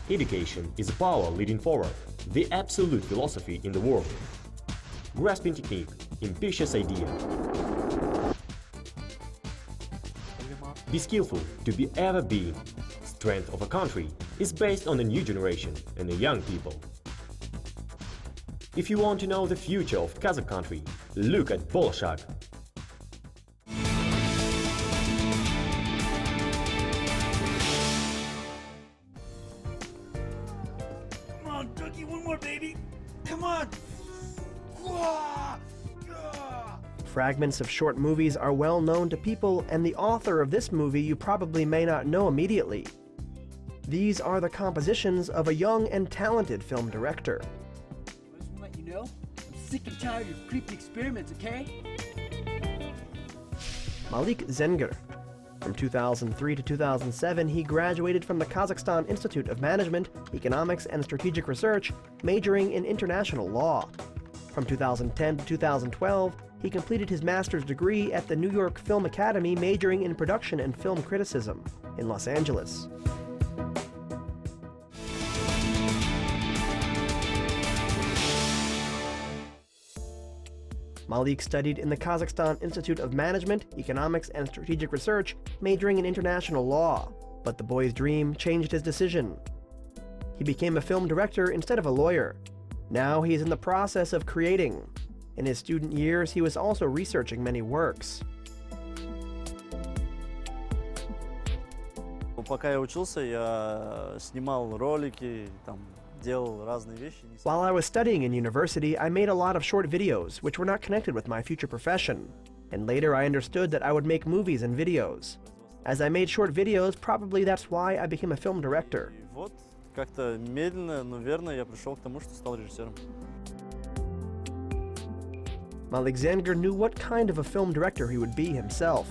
Education is a power leading forward, the absolute philosophy in the world. Grasping technique, ambitious idea. Be skillful to be ever being. Strength of a country is based on the new generation and the young people. If you want to know the future of Kazakh country, look at Bolshak. Come on, Dougie, one more, baby! Come on! Fragments of short movies are well known to people, and the author of this movie you probably may not know immediately. These are the compositions of a young and talented film director. I just want to let you know, I'm sick and tired of your creepy experiments, okay? Malik Zanger. From 2003 to 2007, he graduated from the Kazakhstan Institute of Management, Economics, and Strategic Research, majoring in international law. From 2010 to 2012, he completed his master's degree at the New York Film Academy, majoring in production and film criticism in Los Angeles. Malik studied in the Kazakhstan Institute of Management, Economics, and Strategic Research, majoring in international law. But the boy's dream changed his decision. He became a film director instead of a lawyer. Now he is in the process of creating. In his student years, he was also researching many works. Пока я учился, я снимал ролики, там делал разные вещи. While I was studying in university, I made a lot of short videos, which were not connected with my future profession. And later I understood that I would make movies and videos. As I made short videos, probably that's why I became a film director. И вот, как-то медленно, но верно я пришел к тому, что стал режиссером. Malik Zanger knew what kind of a film director he would be himself.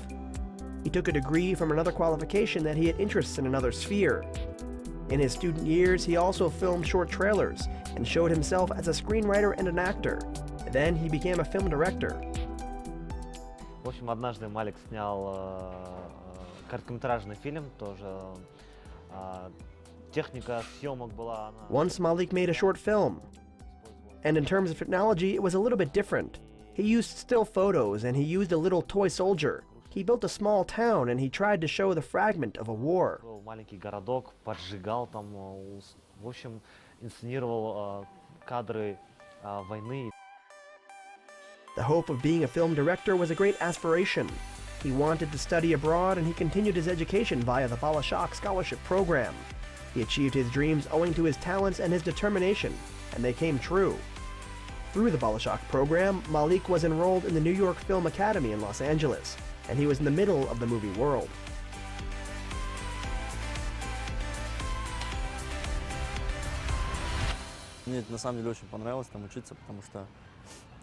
He took a degree from another qualification that he had interests in another sphere. In his student years, he also filmed short trailers and showed himself as a screenwriter and an actor. Then he became a film director. В общем, однажды Малик снял короткометражный фильм, тоже техника съемок была. Once Malik made a short film. And in terms of technology, it was a little bit different. He used still photos and he used a little toy soldier. He built a small town and he tried to show the fragment of a war. Маленький городок, поджигал там, в общем, инсценировал кадры войны. The hope of being a film director was a great aspiration. He wanted to study abroad and he continued his education via the Balashak Scholarship Program. He achieved his dreams owing to his talents and his determination, and they came true. Through the Balashak program, Malik was enrolled in the New York Film Academy in Los Angeles, and he was in the middle of the movie world. Мне на самом деле очень понравилось там учиться, потому что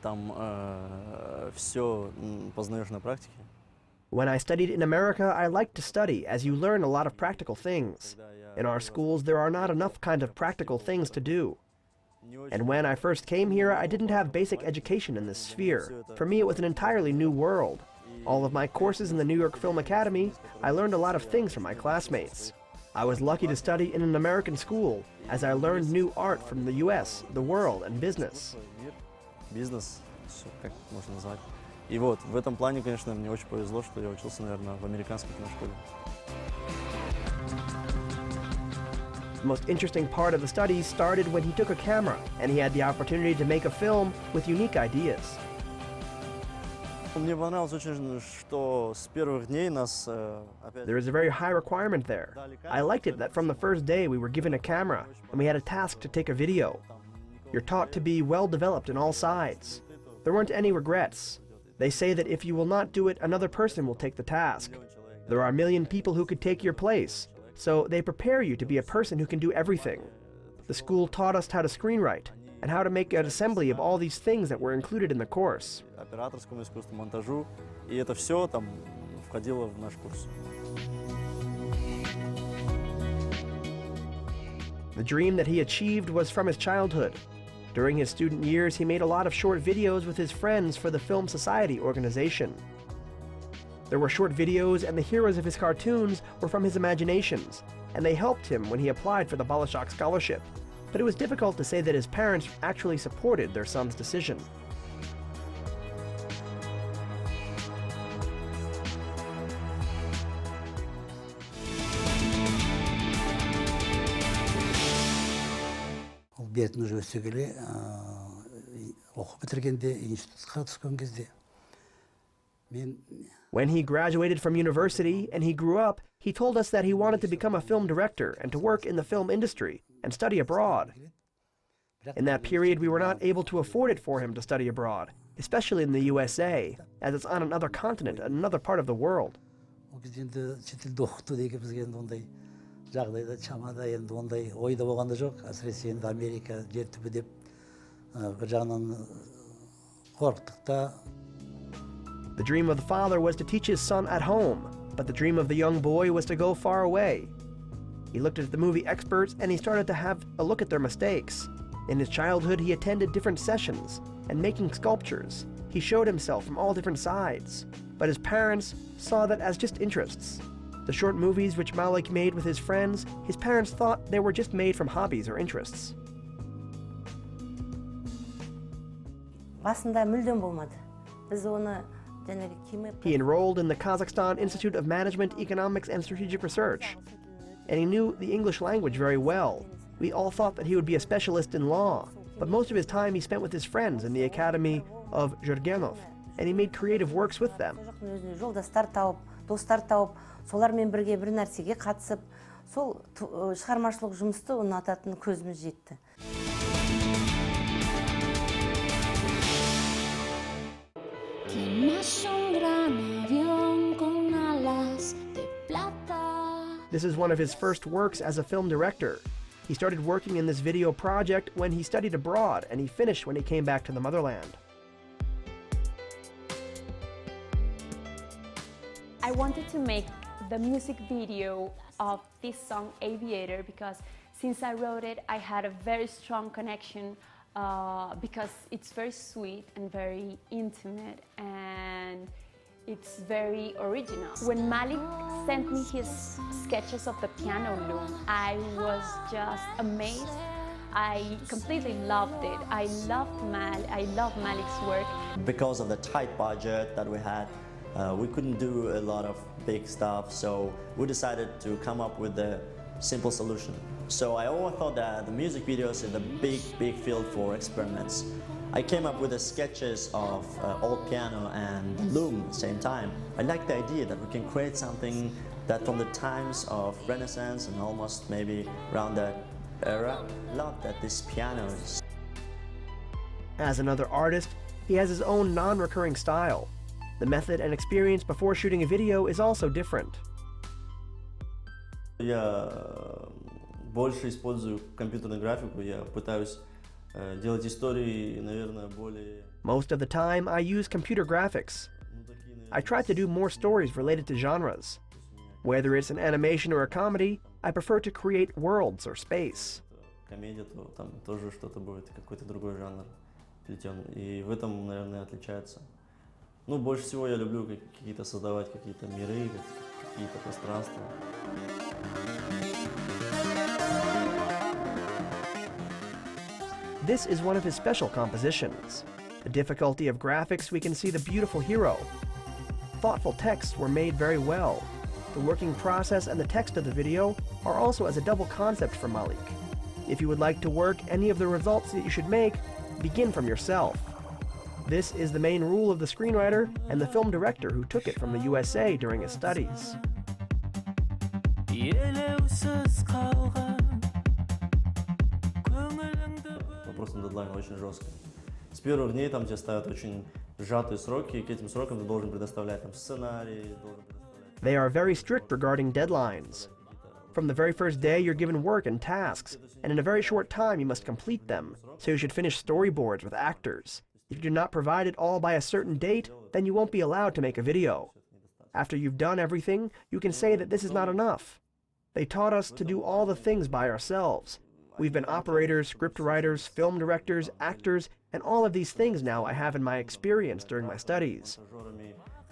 там все познаешь на практике. When I studied in America, I liked to study, as you learn a lot of practical things. In our schools, there are not enough kind of practical things to do. And when I first came here, I didn't have basic education in this sphere. For me, it was an entirely new world. All of my courses in the New York Film Academy, I learned a lot of things from my classmates. I was lucky to study in an American school, as I learned new art from the US, the world, and business. Бизнес, как можно назвать. И вот, в этом плане, конечно, мне очень повезло, что я учился, наверное, в американской киношколе. The most interesting part of the study started when he took a camera and he had the opportunity to make a film with unique ideas. Мне понравилось очень, что с первых дней нас There is a very high requirement there. I liked it that from the first day we were given a camera and we had a task to take a video. You're taught to be well developed in all sides. There weren't any regrets. They say that if you will not do it, another person will take the task. There are a million people who could take your place. So they prepare you to be a person who can do everything. The school taught us how to screenwrite and how to make an assembly of all these things that were included in the course. Операторскому искусству, монтажу, и это все там входило в наш курс. The dream that he achieved was from his childhood. During his student years, he made a lot of short videos with his friends for the Film Society organization. There were short videos, and the heroes of his cartoons were from his imaginations, and they helped him when he applied for the Balashak scholarship. But it was difficult to say that his parents actually supported their son's decision. Бертін уже өсе келе, оқып бітіргенде, институтқа түскен кезде, when he graduated from university and he grew up, he told us that he wanted to become a film director and to work in the film industry and study abroad. In that period, we were not able to afford it for him to study abroad, especially in the USA, as it's on another continent, another part of the world. жағдайда чамада енді ондай ойда болғанда жоқ, әсіресе енді Америка жер түбі деп бір жағынан қорықтық та. The dream of the father was to teach his son at home, but the dream of the young boy was to go far away. He looked at the movie experts and he started to have a look at their mistakes. In his childhood, he attended different sessions, and making sculptures, he showed himself from all different sides. But his parents saw that as just interests. The short movies which Malik made with his friends, his parents thought they were just made from hobbies or interests. He enrolled in the Kazakhstan Institute of Management, Economics and Strategic Research, and he knew the English language very well. We all thought that he would be a specialist in law, but most of his time he spent with his friends in the Academy of Jurgenov, and he made creative works with them. Солармен бірге бір нәрсеге қатысып, сол шығармашылық жұмысты ұнататын көзіміз жетті. This is one of his first works as a film director. He started working in this video project when he studied abroad, and he finished when he came back to the motherland. I wanted to make the music video of this song Aviator because since I wrote it, I had a very strong connection because it's very sweet and very intimate and it's very original. When Malik sent me his sketches of the piano loom, I was just amazed. I completely loved it. I love Malik's work. Because of the tight budget that we had, we couldn't do a lot of big stuff, so we decided to come up with a simple solution. So I always thought that the music videos is a big field for experiments. I came up with the sketches of old piano and loom at the same time. I like the idea that we can create something that from the times of Renaissance and almost maybe around that era, love that this pianos. As another artist, he has his own non-recurring style. The method and experience before shooting a video is also different. Я больше использую компьютерную графику, я пытаюсь делать истории, наверное, более... Most of the time, I use computer graphics. I try to do more stories related to genres. Whether it's an animation or a comedy, I prefer to create worlds or space. Комедия, то там тоже что-то будет, какой-то другой жанр плетен, и в этом, наверное, отличается. Ну, больше всего я люблю какие-то создавать какие-то миры, какие-то пространства. This is one of his special compositions. The difficulty of graphics, we can see the beautiful hero. Thoughtful texts were made very well. The working process and the text of the video are also as a double concept for Malik. If you would like to work any of the results that you should make, begin from yourself. This is the main rule of the screenwriter and the film director who took it from the USA during his studies. Вопрос на дедлайн очень жесткий. С первых дней там тебе ставят очень сжатые сроки, и к этим срокам ты должен предоставлять там сценарий, должен предоставлять... They are very strict regarding deadlines. From the very first day, you're given work and tasks, and in a very short time you must complete them, so you should finish storyboards with actors. If you do not provide it all by a certain date, then you won't be allowed to make a video. After you've done everything, you can say that this is not enough. They taught us to do all the things by ourselves. We've been operators, script writers, film directors, actors, and all of these things now I have in my experience during my studies.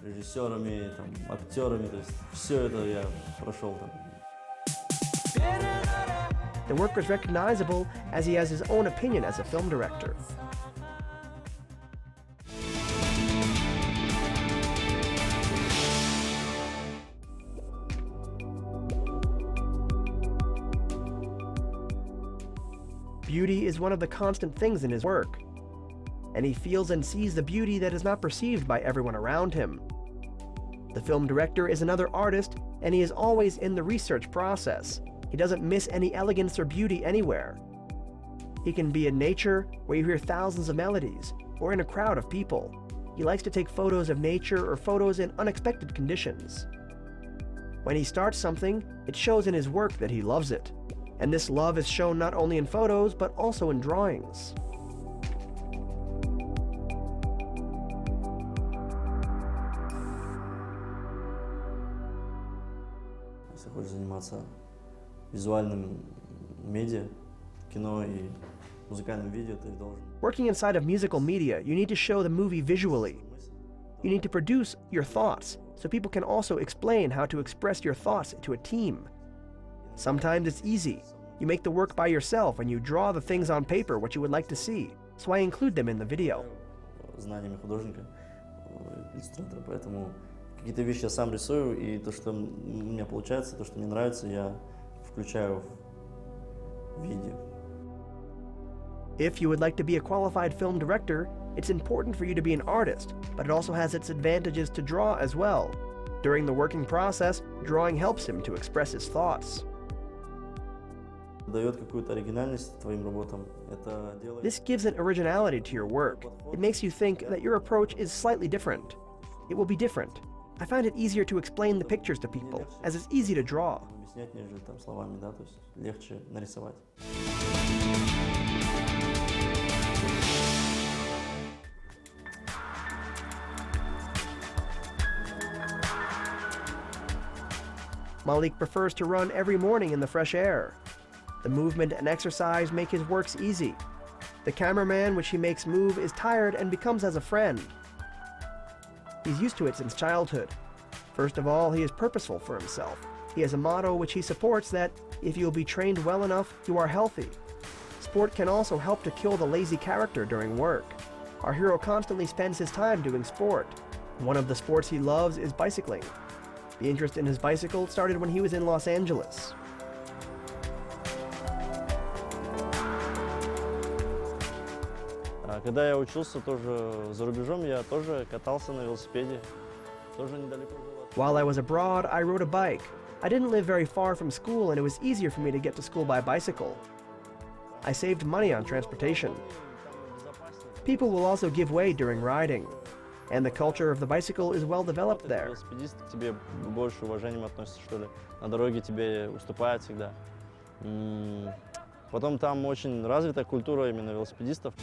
режиссерами, там, актерами, то есть все это я прошел там. The work is recognizable as he has his own opinion as a film director. Beauty is one of the constant things in his work, and he feels and sees the beauty that is not perceived by everyone around him. The film director is another artist, and he is always in the research process. He doesn't miss any elegance or beauty anywhere. He can be in nature, where you hear thousands of melodies, or in a crowd of people. He likes to take photos of nature or photos in unexpected conditions. When he starts something, it shows in his work that he loves it. And this love is shown not only in photos, but also in drawings. Если хочешь заниматься визуальным медиа, кино и музыкальным видео, ты должен. Working inside of musical media, you need to show the movie visually. You need to produce your thoughts, so people can also explain how to express your thoughts to a team. Sometimes it's easy. You make the work by yourself and you draw the things on paper what you would like to see, so I include them in the video. Знаниями художника, иллюстратора, поэтому какие-то вещи я сам рисую, и то, что у меня получается, то, что мне нравится, я включаю в видео. If you would like to be a qualified film director, it's important for you to be an artist, but it also has its advantages to draw as well. During the working process, drawing helps him to express his thoughts. Дает какую-то оригинальность твоим работам. Это делает. This gives an originality to your work. It makes you think that your approach is slightly different. It will be different. I find it easier to explain the pictures to people, as it's easy to draw. Объяснять, нежели там словами, да, то есть легче нарисовать. Malik prefers to run every morning in the fresh air. The movement and exercise make his works easy. The cameraman which he makes move is tired and becomes as a friend. He's used to it since childhood. First of all, he is purposeful for himself. He has a motto which he supports that if you'll be trained well enough, you are healthy. Sport can also help to kill the lazy character during work. Our hero constantly spends his time doing sport. One of the sports he loves is bicycling. The interest in his bicycle started when he was in Los Angeles. Когда я учился тоже за рубежом, я тоже катался на велосипеде, тоже недалеко жил от. While I was abroad, I rode a bike. I didn't live very far from school, and it was easier for me to get to school by bicycle. I saved money on transportation. People will also give way during riding, and the culture of the bicycle is well developed there. Велосипедист к тебе больше уважением относится, что ли. На дороге тебе уступают всегда. Потом там очень развита культура именно велосипедистов.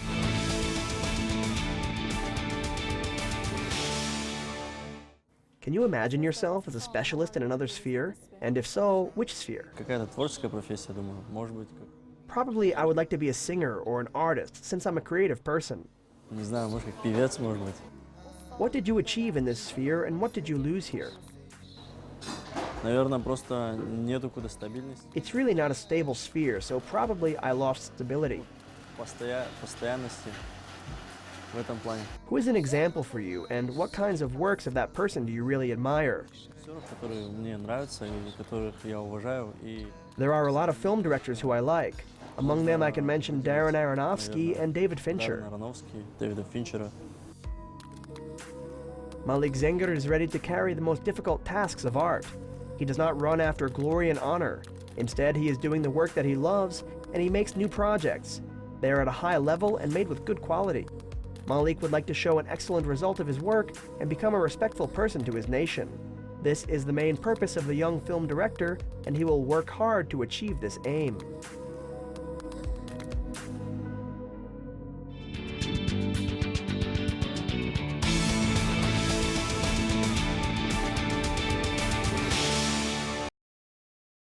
Can you imagine yourself as a specialist in another sphere? And if so, which sphere? Какая-то творческая профессия, думаю, может быть, как. Probably I would like to be a singer or an artist, since I'm a creative person. Не знаю, может, как певец, может быть. What did you achieve in this sphere, and what did you lose here? Наверное, просто нету куда стабильности. It's really not a stable sphere, so probably I lost stability. Постоянности в этом плане. Who is an example for you, and what kinds of works of that person do you really admire? Актеров, которые мне нравятся и которых я уважаю, и. There are a lot of film directors who I like. Among them, I can mention Darren Aronofsky and David Fincher. Даррена Аронофски, Дэвида Финчера. Malik Zanger is ready to carry the most difficult tasks of art. He does not run after glory and honor. Instead, he is doing the work that he loves, and he makes new projects. They are at a high level and made with good quality. Malik would like to show an excellent result of his work and become a respectful person to his nation. This is the main purpose of the young film director, and he will work hard to achieve this aim.